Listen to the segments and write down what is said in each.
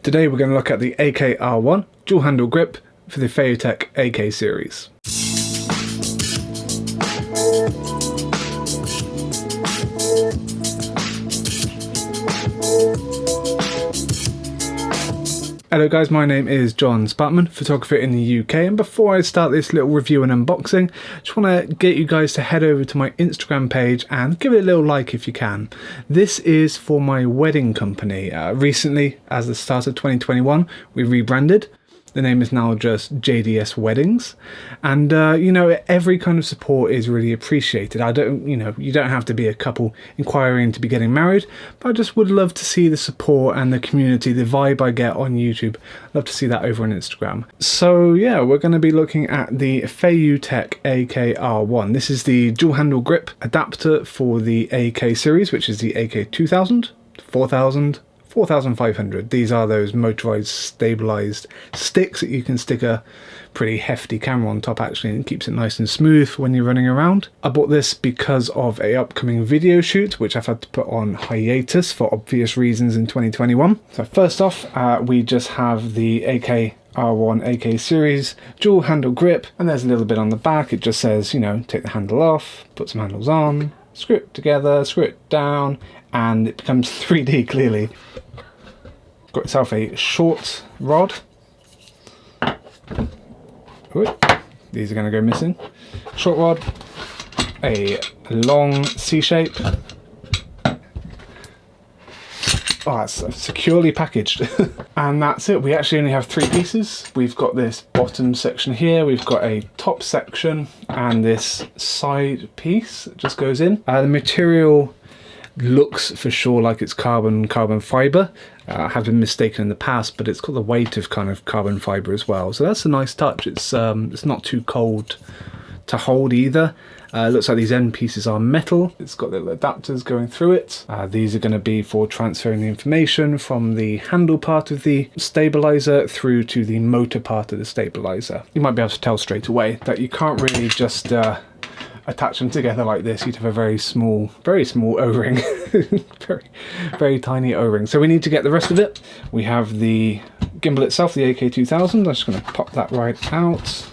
Today we're going to look at the AKR1 dual handle grip for the Feiyutech AK series. Hello guys, my name is John Spartman, photographer in the UK, and before I start this little review and unboxing, I just want to get you guys to head over to my Instagram page and give it a little like if you can. This is for my wedding company. Recently, as the start of 2021, we rebranded. The name is now just JDS Weddings, and you know, every kind of support is really appreciated. You don't have to be a couple inquiring to be getting married, but I just would love to see the support and the community, the vibe I get on YouTube. I'd love to see that over on Instagram. So yeah, we're going to be looking at the Feiyutech AKR1. This is the dual handle grip adapter for the AK series, which is the AK2000, 4000, 4500. These are those motorized stabilized sticks that you can stick a pretty hefty camera on top actually, and it keeps it nice and smooth when you're running around. I bought this because of an upcoming video shoot which I've had to put on hiatus for obvious reasons in 2021. So first off, we just have the AKR1 AK series dual handle grip, and there's a little bit on the back. It just says, you know, take the handle off, put some handles on, screw it together, screw it down, and it becomes 3D clearly. Got itself a short rod. Ooh, these are going to go missing. Short rod, a long C-shape. Oh, that's securely packaged. And that's it. We actually only have three pieces. We've got this bottom section here, we've got a top section, and this side piece that just goes in. The material looks for sure like it's carbon fibre. I have been mistaken in the past, but it's got the weight of kind of carbon fibre as well, so that's a nice touch. It's not too cold to hold either. It looks like these end pieces are metal. It's got little adapters going through it. These are going to be for transferring the information from the handle part of the stabilizer through to the motor part of the stabilizer. You might be able to tell straight away that you can't really just attach them together like this. You'd have a very small O-ring. very tiny O-ring. So we need to get the rest of it. We have the gimbal itself, the AK2000. I'm just going to pop that right out.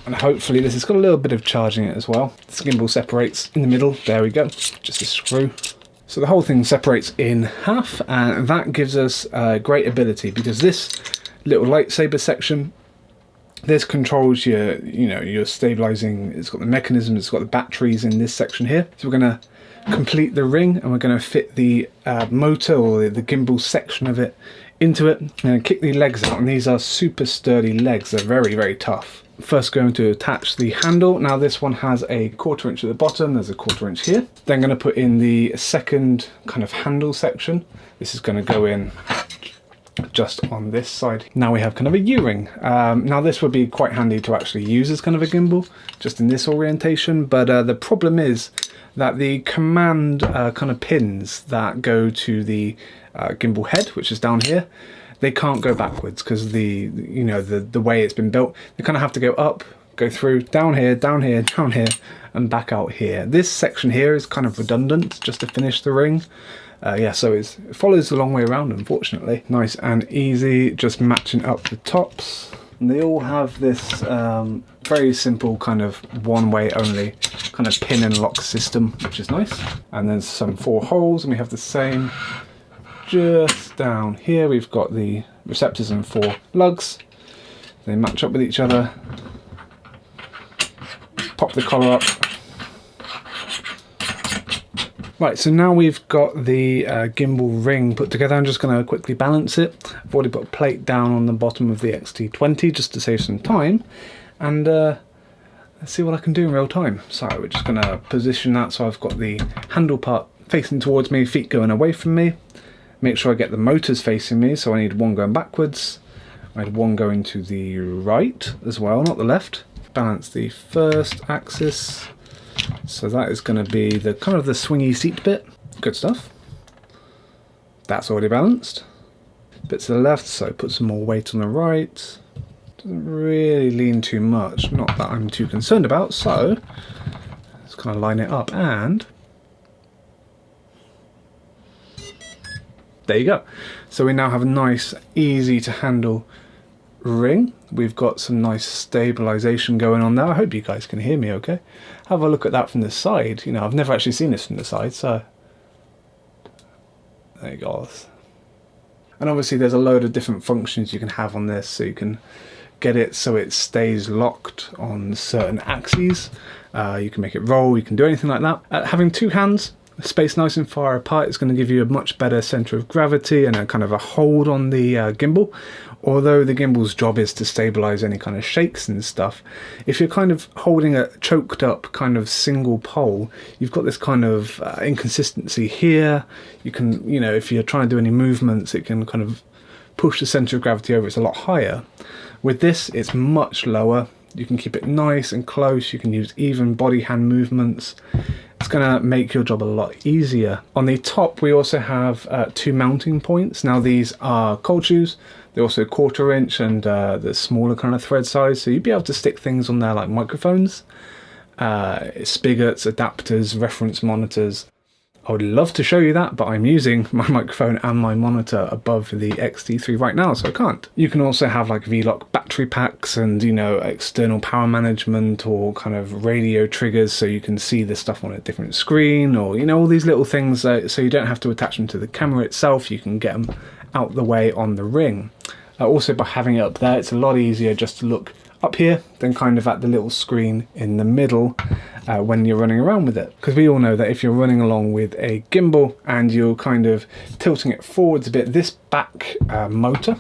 And hopefully this has got a little bit of charging it as well. This gimbal separates in the middle. There we go. Just a screw. So the whole thing separates in half, and that gives us great ability, because this little lightsaber section, this controls your stabilizing. It's got the mechanism, it's got the batteries in this section here. So we're going to complete the ring, and we're going to fit the motor or the gimbal section of it into it, and kick the legs out. And these are super sturdy legs. They're very tough. First going to attach the handle. Now this one has a 1/4 inch at the bottom, there's a 1/4 inch here. Then going to put in the second kind of handle section. This is going to go in just on this side. Now we have kind of a U-ring. Now this would be quite handy to actually use as kind of a gimbal, just in this orientation, but the problem is that the command kind of pins that go to the gimbal head, which is down here, they can't go backwards because the way it's been built. They kind of have to go up, go through, down here, down here, down here, and back out here. This section here is kind of redundant just to finish the ring. Yeah, so it follows the long way around, unfortunately. Nice and easy, just matching up the tops. And they all have this very simple kind of one-way only kind of pin and lock system, which is nice. And then some 4 holes, and we have the same just down here. We've got the receptors and 4 lugs. They match up with each other. Pop the collar up. Right, so now we've got the gimbal ring put together. I'm just going to quickly balance it. I've already put a plate down on the bottom of the XT20 just to save some time, and let's see what I can do in real time. So we're just going to position that so I've got the handle part facing towards me, feet going away from me. Make sure I get the motors facing me, so I need one going backwards. I need one going to the right as well, not the left. Balance the first axis. So that is going to be the kind of the swingy seat bit. Good stuff. That's already balanced. Bit to the left, so put some more weight on the right. Doesn't really lean too much, not that I'm too concerned about, so let's kind of line it up, and there you go. So we now have a nice, easy to handle ring. We've got some nice stabilization going on there. I hope you guys can hear me okay. Have a look at that from the side. You know, I've never actually seen this from the side, so there you go. And obviously there's a load of different functions you can have on this, so you can get it so it stays locked on certain axes. You can make it roll, you can do anything like that. Having two hands, spaced nice and far apart, is going to give you a much better center of gravity and a kind of a hold on the gimbal. Although the gimbal's job is to stabilize any kind of shakes and stuff, if you're kind of holding a choked up kind of single pole, you've got this kind of inconsistency here. You can, you know, if you're trying to do any movements, it can kind of push the center of gravity over. It's a lot higher. With this, it's much lower. You can keep it nice and close. You can use even body hand movements. It's going to make your job a lot easier. On the top, we also have two mounting points. Now these are cold shoes. They're also 1/4 inch and the smaller kind of thread size. So you'd be able to stick things on there like microphones, spigots, adapters, reference monitors. I would love to show you that, but I'm using my microphone and my monitor above the X-T3 right now, so I can't. You can also have like V-Lock battery packs and, you know, external power management or kind of radio triggers so you can see the stuff on a different screen, or, you know, all these little things so you don't have to attach them to the camera itself. You can get them out the way on the ring. Also, by having it up there, it's a lot easier just to look up here than kind of at the little screen in the middle when you're running around with it. Because we all know that if you're running along with a gimbal and you're kind of tilting it forwards a bit, this back motor,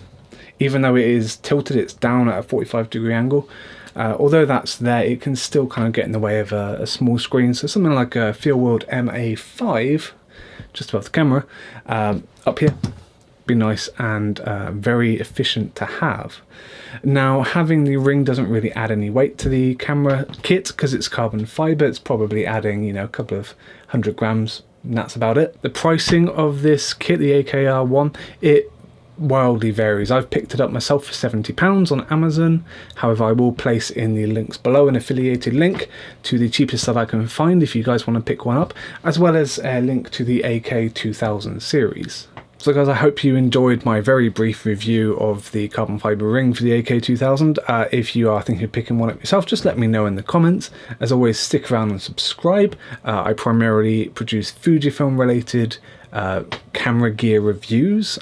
even though it is tilted, it's down at a 45-degree angle. Although that's there, it can still kind of get in the way of a small screen. So something like a Feiyutech MA5, just above the camera, up here, be nice and very efficient to have. Now, having the ring doesn't really add any weight to the camera kit because it's carbon fiber. It's probably adding, you know, a couple of 100 grams, and that's about it. The pricing of this kit, the AKR1, it wildly varies. I've picked it up myself for £70 on Amazon. However, I will place in the links below an affiliated link to the cheapest that I can find if you guys want to pick one up, as well as a link to the AK2000 series. So guys, I hope you enjoyed my very brief review of the carbon fiber ring for the AK2000. If you are thinking of picking one up yourself, just let me know in the comments. As always, stick around and subscribe. I primarily produce Fujifilm related camera gear reviews.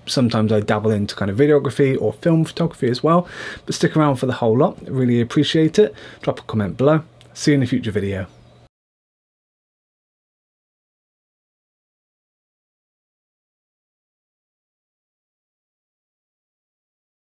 Sometimes I dabble into kind of videography or film photography as well, but stick around for the whole lot. Really appreciate it. Drop a comment below. See you in a future video.